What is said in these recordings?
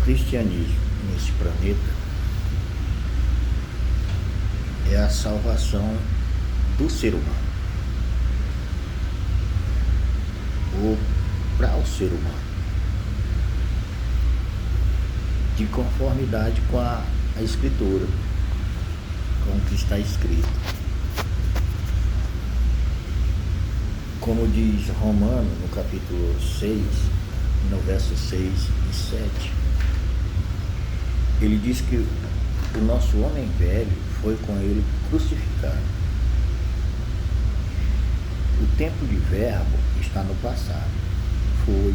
cristianismo nesse planeta é a salvação do ser humano, ou para o ser humano, de conformidade com a Escritura, com o que está escrito. Como diz Romano, no capítulo 6, no verso 6 e 7, ele diz que o nosso homem velho foi com ele crucificado. O tempo de verbo está no passado. Foi,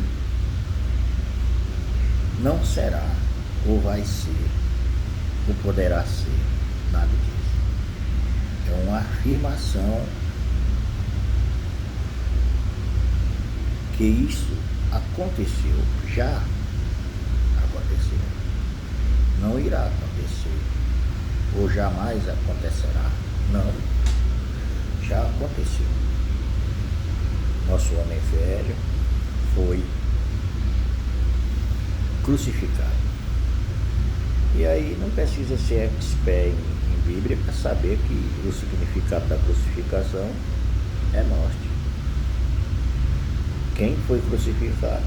não será, ou vai ser, ou poderá ser, nada disso. É uma afirmação que isso aconteceu, já aconteceu, não irá acontecer, ou jamais acontecerá, não, já aconteceu. Nosso homem velho foi crucificado. E aí não precisa ser expert em Bíblia para saber que o significado da crucificação é morte. Quem foi crucificado?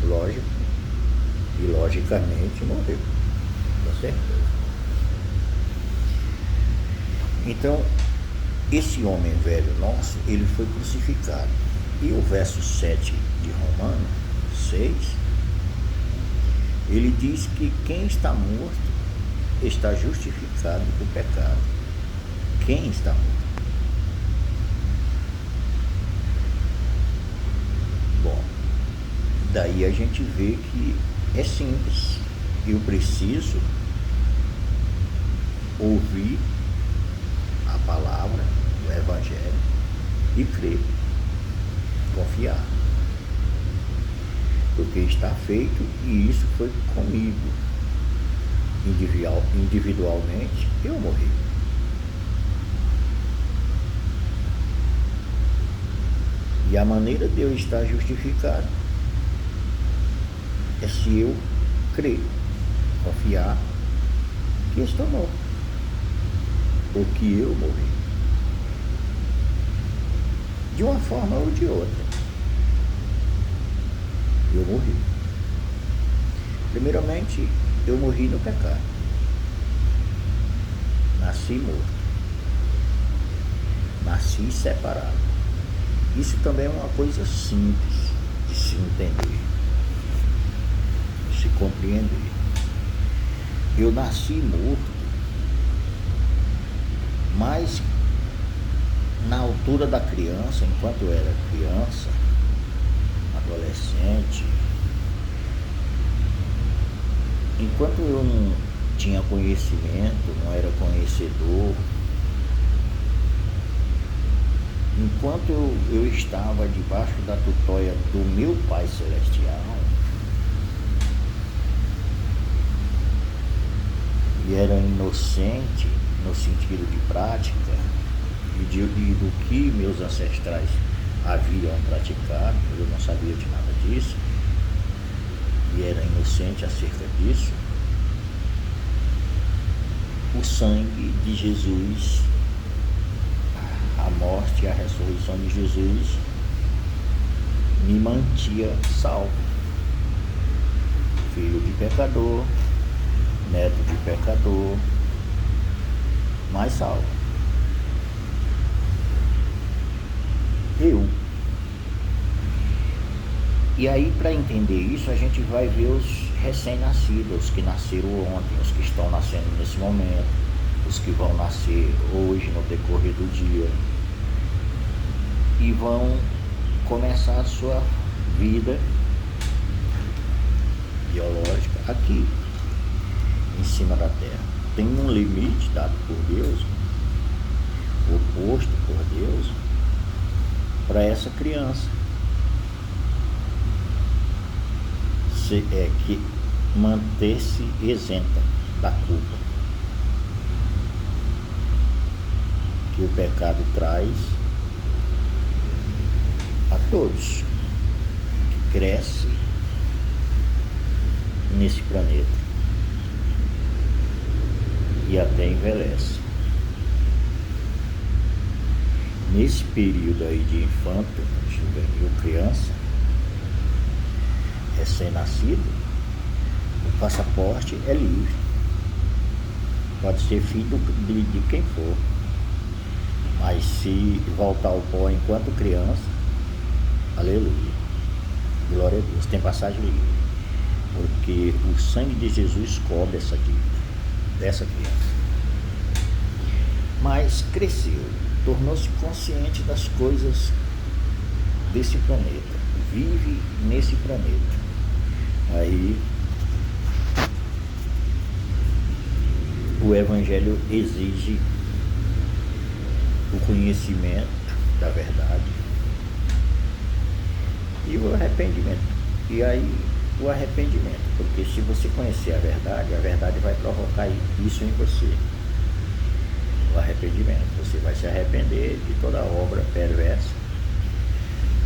Lógico, e logicamente morreu, com certeza. Então, esse homem velho nosso, ele foi crucificado. E o verso 7 de Romanos 6, ele diz que quem está morto está justificado do pecado. Quem está morto? Bom, daí a gente vê que é simples. Eu preciso ouvir a palavra, o Evangelho, e crer, confiar. Porque está feito, e isso foi comigo. Individualmente, eu morri. E a maneira de eu estar justificado é se eu crer, confiar que eu estou morto, ou que eu morri, de uma forma ou de outra. Eu morri. Primeiramente, eu morri no pecado. Nasci morto. Nasci separado. Isso também é uma coisa simples de se entender, de se compreender. Eu nasci morto, mas na altura da criança, enquanto eu era criança, adolescente, enquanto eu não tinha conhecimento, não era conhecedor, enquanto eu estava debaixo da tutóia do meu Pai Celestial, e era inocente no sentido de prática e do que meus ancestrais haviam praticado, eu não sabia de nada disso, e era inocente acerca disso. O sangue de Jesus, a morte e a ressurreição de Jesus me mantia salvo, filho de pecador, neto de pecador, mas salvo. Eu. E aí, para entender isso, a gente vai ver os recém-nascidos, os que nasceram ontem, os que estão nascendo nesse momento, os que vão nascer hoje no decorrer do dia, e vão começar a sua vida biológica aqui, em cima da terra. Tem um limite dado por Deus, oposto por Deus, para essa criança. Que manter-se isenta da culpa que o pecado traz a todos, que cresce nesse planeta e até envelhece. Nesse período aí de infanto, juvenil, criança, recém-nascido, o passaporte é livre. Pode ser filho de quem for. Mas se voltar ao pó enquanto criança, aleluia, glória a Deus, tem passagem livre. Porque o sangue de Jesus cobre essa dívida dessa criança. Mas cresceu, tornou-se consciente das coisas desse planeta, vive nesse planeta. Aí o Evangelho exige o conhecimento da verdade e o arrependimento. E aí o arrependimento, porque se você conhecer a verdade vai provocar isso em você. O arrependimento, você vai se arrepender de toda obra perversa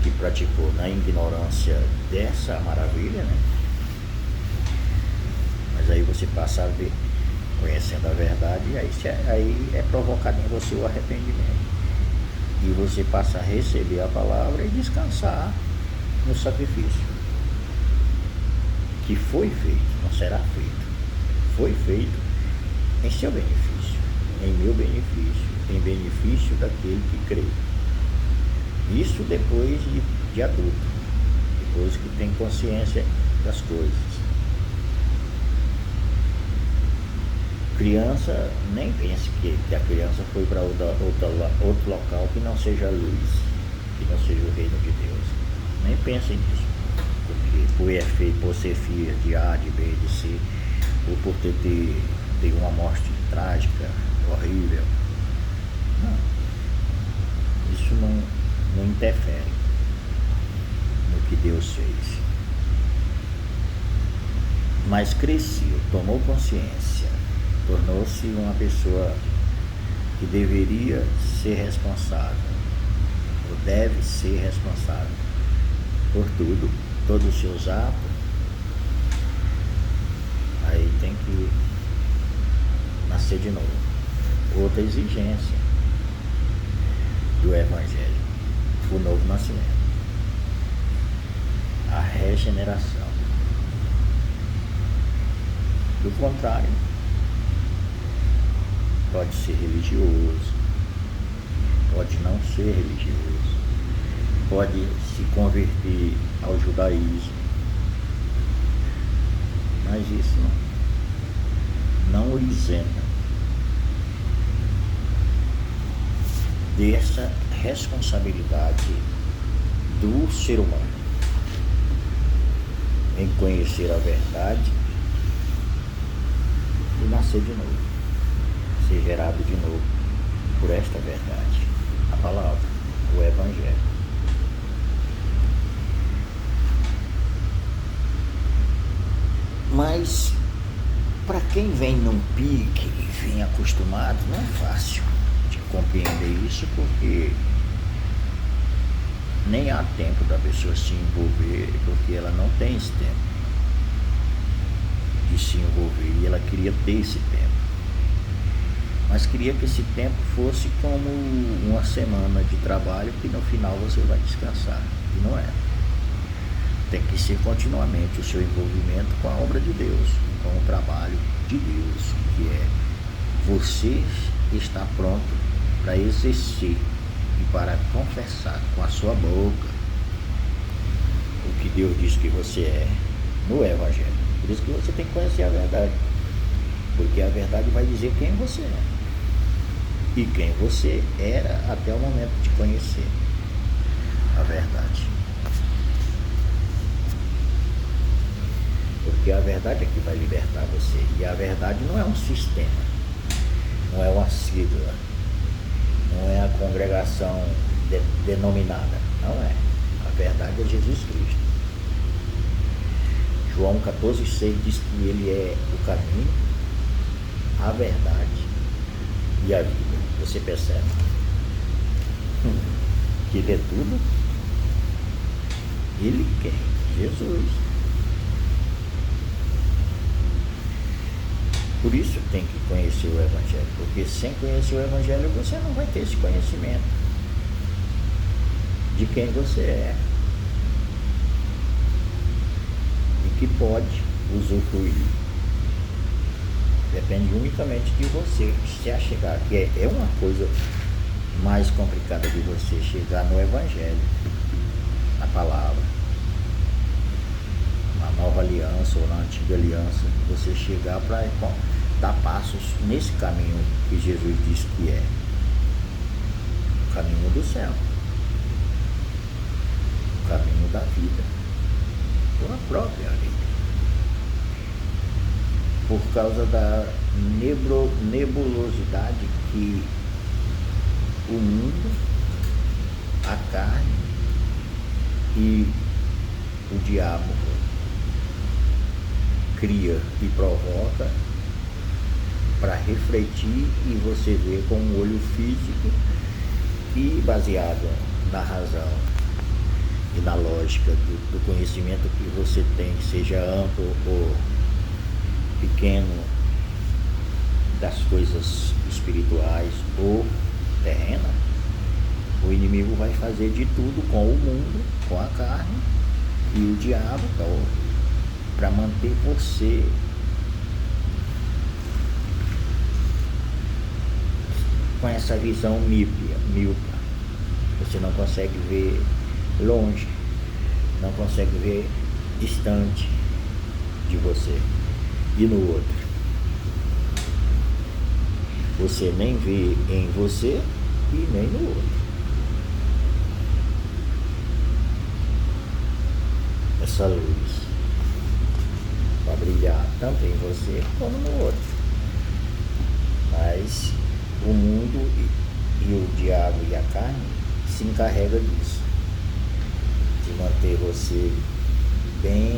que praticou na ignorância dessa maravilha, né? Mas aí você passa a ver, conhecendo a verdade, e aí é provocado em você o arrependimento. E você passa a receber a palavra e descansar no sacrifício que foi feito, não será feito. Foi feito em seu benefício, em meu benefício, em benefício daquele que crê. Isso depois de adulto, depois que tem consciência das coisas. Criança, nem pense que a criança foi para outro local que não seja a luz, que não seja o reino de Deus. Nem pensem nisso. Porque por ser filha de A, de B, de C, ou por ter uma morte trágica, horrível. Não. Isso não interfere no que Deus fez. Mas cresceu, tomou consciência, tornou-se uma pessoa que deveria ser responsável, ou deve ser responsável por tudo, todos os seus atos. Aí tem que nascer de novo. Outra exigência do Evangelho, o novo nascimento, a regeneração. Do contrário, pode ser religioso, pode não ser religioso, pode se converter ao judaísmo, mas isso não o isenta dessa responsabilidade do ser humano em conhecer a verdade e nascer de novo, ser gerado de novo por esta verdade, a palavra, o Evangelho. Mas para quem vem num pique e vem acostumado, não é fácil de compreender isso, porque nem há tempo da pessoa se envolver, porque ela não tem esse tempo de se envolver, e ela queria ter esse tempo, mas queria que esse tempo fosse como uma semana de trabalho que no final você vai descansar, e não é. Tem que ser continuamente o seu envolvimento com a obra de Deus, com o trabalho de Deus, que é você estar pronto para exercer e para confessar com a sua boca o que Deus diz que você é no Evangelho. Por isso que você tem que conhecer a verdade, porque a verdade vai dizer quem você é e quem você era até o momento de conhecer a verdade. Porque a verdade é que vai libertar você. E a verdade não é um sistema, não é uma sigla, não é a congregação denominada, não é. A verdade é Jesus Cristo. João 14,6 diz que ele é o caminho, a verdade e a vida. Você percebe que ele é tudo? Ele quem? Jesus. Por isso tem que conhecer o Evangelho, porque sem conhecer o Evangelho você não vai ter esse conhecimento de quem você é e que pode usufruir. Depende unicamente de você se achegar, que é uma coisa mais complicada de você chegar no Evangelho, na palavra, na nova aliança ou na antiga aliança, você chegar para dar passos nesse caminho que Jesus disse que é o caminho do céu, o caminho da vida, pela própria vida. Por causa da nebulosidade que o mundo, a carne e o diabo cria e provoca para refletir e você ver com o olho físico e baseado na razão e na lógica do conhecimento que você tem, seja amplo ou pequeno, das coisas espirituais ou terrenas, o inimigo vai fazer de tudo com o mundo, com a carne e o diabo para manter você com essa visão míope. Você não consegue ver longe, não consegue ver distante de você e no outro. Você nem vê em você e nem no outro. Essa luz vai brilhar tanto em você como no outro. Mas o mundo e o diabo e a carne se encarrega disso, de manter você bem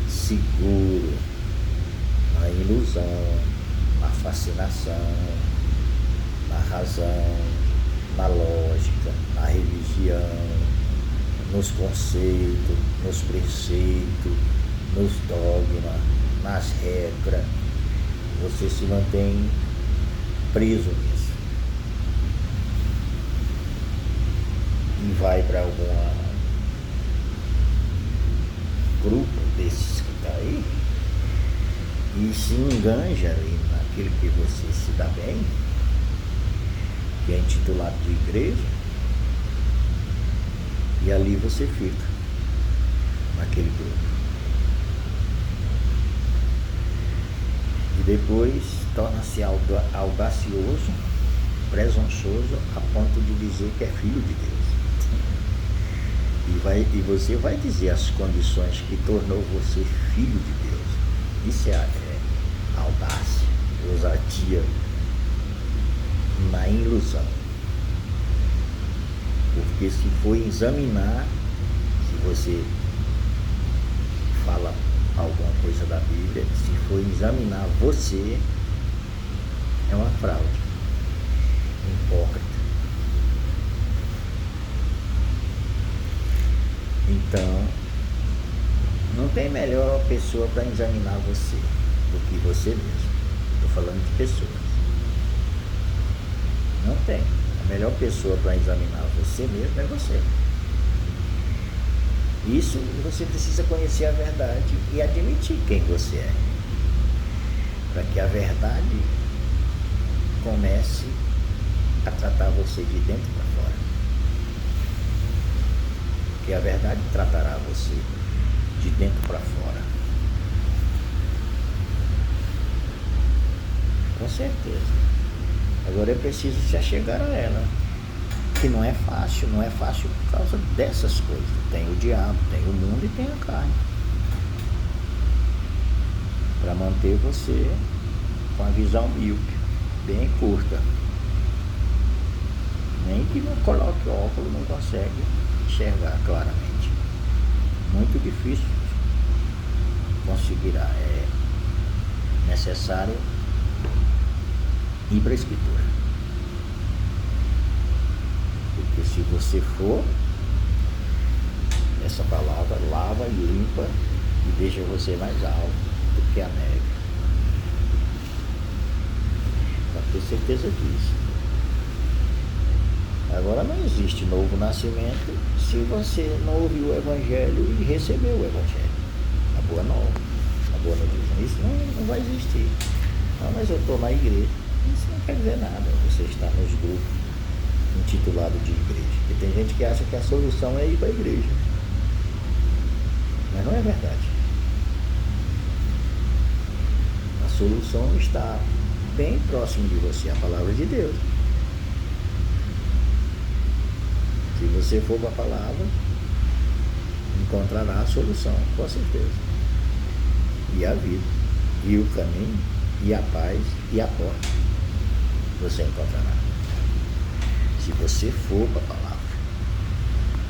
seguro na ilusão, na fascinação, na razão, na lógica, na religião, nos conceitos, nos preceitos, nos dogmas, nas regras. Você se mantém preso nisso e vai para algum grupo desses que está aí e se enganja ali naquilo que você se dá bem, que é intitulado de igreja, e ali você fica naquele grupo e depois torna-se audacioso, presunçoso, a ponto de dizer que é filho de Deus. E você vai dizer as condições que tornou você filho de Deus. Isso é audácia, ousadia na ilusão. Porque se for examinar, se você fala alguma coisa da Bíblia, se for examinar você, é uma fraude, hipócrita. Então, não tem melhor pessoa para examinar você do que você mesmo. Estou falando de pessoas. Não tem. A melhor pessoa para examinar você mesmo é você. Isso você precisa conhecer a verdade e admitir quem você é, para que a verdade comece a tratar você de dentro para fora. Porque a verdade tratará você de dentro para fora. Com certeza. Agora é preciso se achegar a ela, que não é fácil por causa dessas coisas. Tem o diabo, tem o mundo e tem a carne, para manter você com a visão míope, bem curta. Nem que não coloque óculos não consegue enxergar claramente. Muito difícil conseguirá. É necessário ir para a Escritura. Porque se você for, essa palavra lava e limpa e deixa você mais alto do que a neve. pode ter certeza disso. Agora, não existe novo nascimento se você não ouviu o Evangelho e recebeu o Evangelho. A boa nova, a boa notícia. Isso não vai existir. Não, mas eu estou na igreja. Isso não quer dizer nada. Você está nos grupos intitulados de igreja. Porque tem gente que acha que a solução é ir para a igreja. Mas não é verdade. A solução está bem próximo de você, a palavra de Deus. Se você for para a palavra, encontrará a solução, com certeza. E a vida, e o caminho, e a paz, e a porta. Você encontrará. Se você for para a palavra.